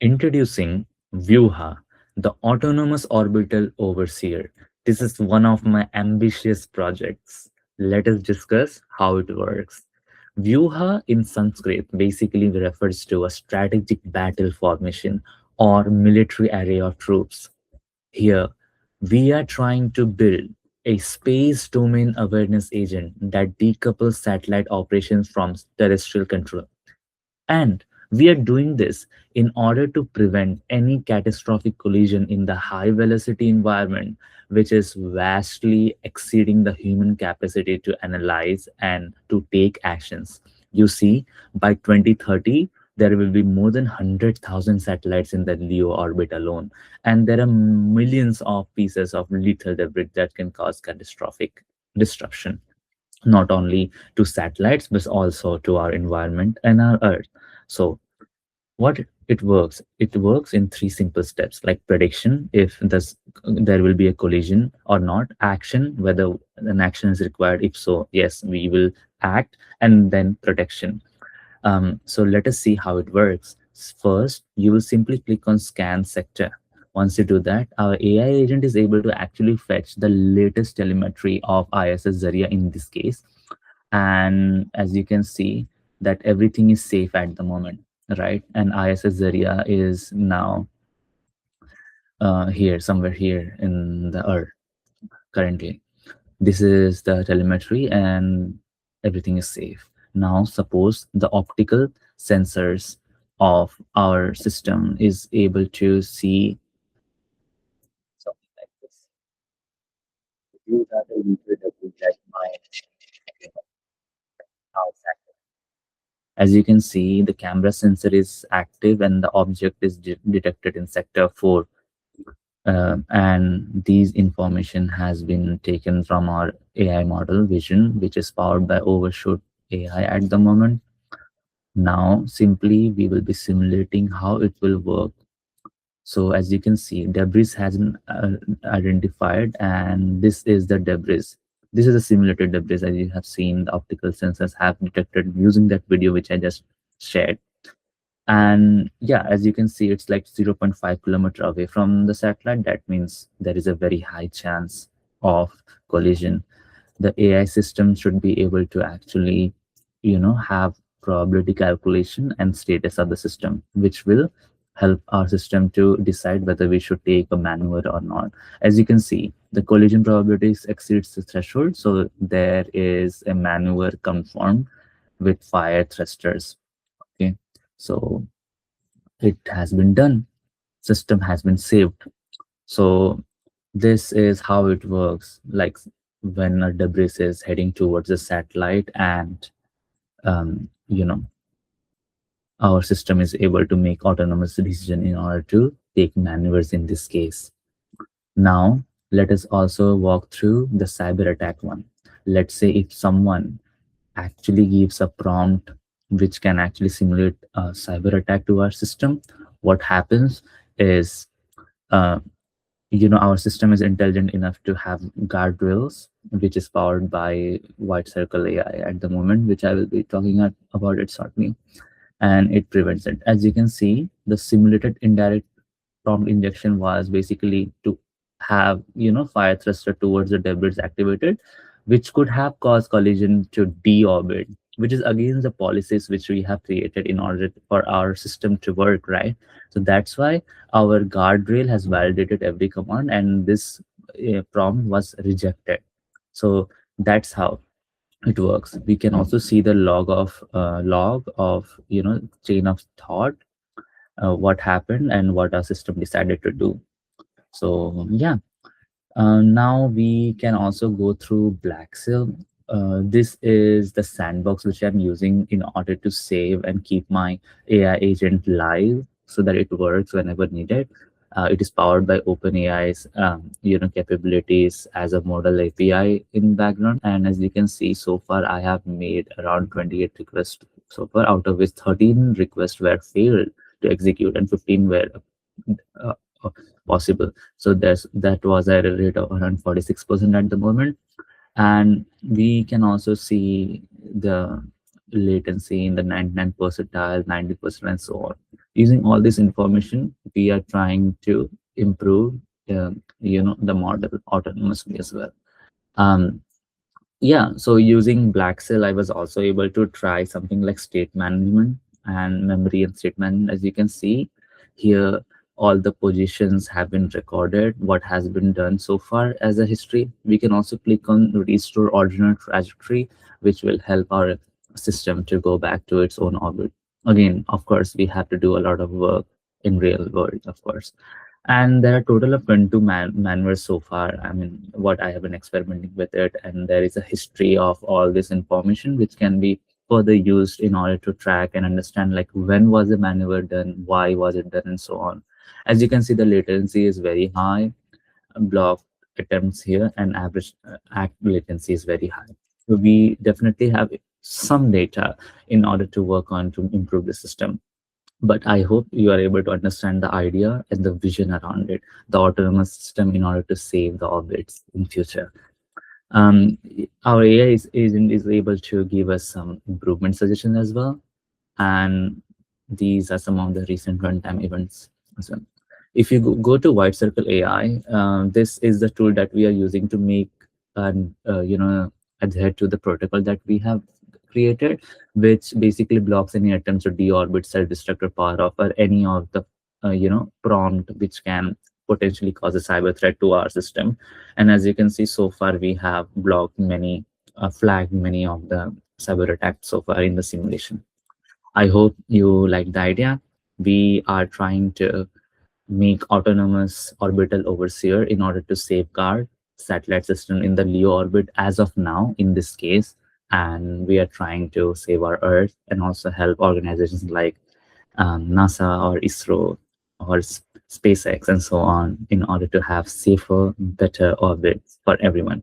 Introducing Vyuha, the autonomous orbital overseer. This is one of my ambitious projects. Let us discuss how it works. Vyuha in Sanskrit basically refers to a strategic battle formation or military array of troops. Here, we are trying to build a space domain awareness agent that decouples satellite operations from terrestrial control. And we are doing this in order to prevent any catastrophic collision in the high velocity environment, which is vastly exceeding the human capacity to analyze and to take actions. You see, by 2030, there will be more than 100,000 satellites in the LEO orbit alone. And there are millions of pieces of lethal debris that can cause catastrophic disruption, not only to satellites but also to our environment and our earth. So what it works in three simple steps, like prediction, if there will be a collision or not; action, whether an action is required; if so, yes, we will act; and then protection. So let us see how it works. First, you will simply click on scan sector. Once you do that, our AI agent is able to actually fetch the latest telemetry of ISS Zarya in this case. And as you can see, that everything is safe at the moment, right? And ISS Zarya is now here, somewhere here in the Earth currently. This is the telemetry and everything is safe. Now, suppose the optical sensors of our system is able to see something like this. These are the user that my house active. As you can see, the camera sensor is active and the object is detected in sector 4. And these information has been taken from our AI model Vision, which is powered by Overshoot AI at the moment. Now, simply we will be simulating how it will work. So as you can see, debris has been identified, and this is the debris. This is a simulated debris. As you have seen, the optical sensors have detected using that video which I just shared. And yeah, as you can see, it's like 0.5 kilometer away from the satellite. That means there is a very high chance of collision. The AI system should be able to actually, have probability calculation and status of the system, which will help our system to decide whether we should take a maneuver or not. As you can see, the collision probability exceeds the threshold, so there is a maneuver confirmed with fire thrusters. Okay, so it has been done. System has been saved. So this is how it works. Like when a debris is heading towards the satellite, and our system is able to make autonomous decision in order to take maneuvers in this case. Now, let us also walk through the cyber attack one. Let's say if someone actually gives a prompt which can actually simulate a cyber attack to our system, what happens is, uh, our system is intelligent enough to have guardrails, which is powered by White Circle AI at the moment, which I will be talking about it shortly, and it prevents it. As you can see, the simulated indirect prompt injection was basically to have fire thruster towards the debris activated, which could have caused collision to deorbit, which is against the policies which we have created in order for our system to work, right? So that's why our guardrail has validated every command, and this prompt was rejected. So that's how it works. We can also see the log of chain of thought, what happened and what our system decided to do. So yeah, now we can also go through Black Seal. This is the sandbox which I'm using in order to save and keep my AI agent live so that it works whenever needed. It is powered by OpenAI's capabilities as a model API in background. And as you can see, so far I have made around 28 requests so far, out of which 13 requests were failed to execute and 15 were uh, possible. So that was at a rate of around 46% at the moment. And we can also see the latency in the 99 percentile, 90%, and so on. Using all this information, we are trying to improve, the model autonomously as well. Um, yeah, so using Black Cell, I was also able to try something like state management and memory and state management. As you can see here, all the positions have been recorded, what has been done so far as a history. We can also click on restore original trajectory, which will help our system to go back to its own orbit. Again, of course, we have to do a lot of work in real world, of course. And there are total of 22 manuals so far. I mean, what I have been experimenting with it, and there is a history of all this information which can be further used in order to track and understand like when was the maneuver done, why was it done, and so on. As you can see, the latency is very high, block attempts here, and average act latency is very high. So we definitely have some data in order to work on to improve the system, but I hope you are able to understand the idea and the vision around it, the autonomous system in order to save the orbits in future. Our AI agent is able to give us some improvement suggestions as well, and these are some of the recent runtime events as well. If you go to White Circle AI, this is the tool that we are using to make and adhere to the protocol that we have created, which basically blocks any attempts to deorbit, self-destruct, or power off, or any of the prompt which can potentially cause a cyber threat to our system. And as you can see, so far we have blocked many, flagged many of the cyber attacks so far in the simulation. I hope you like the idea. We are trying to make autonomous orbital overseer in order to safeguard satellite system in the LEO orbit as of now in this case. And we are trying to save our Earth and also help organizations like NASA or ISRO or SpaceX and so on in order to have safer, better orbits for everyone.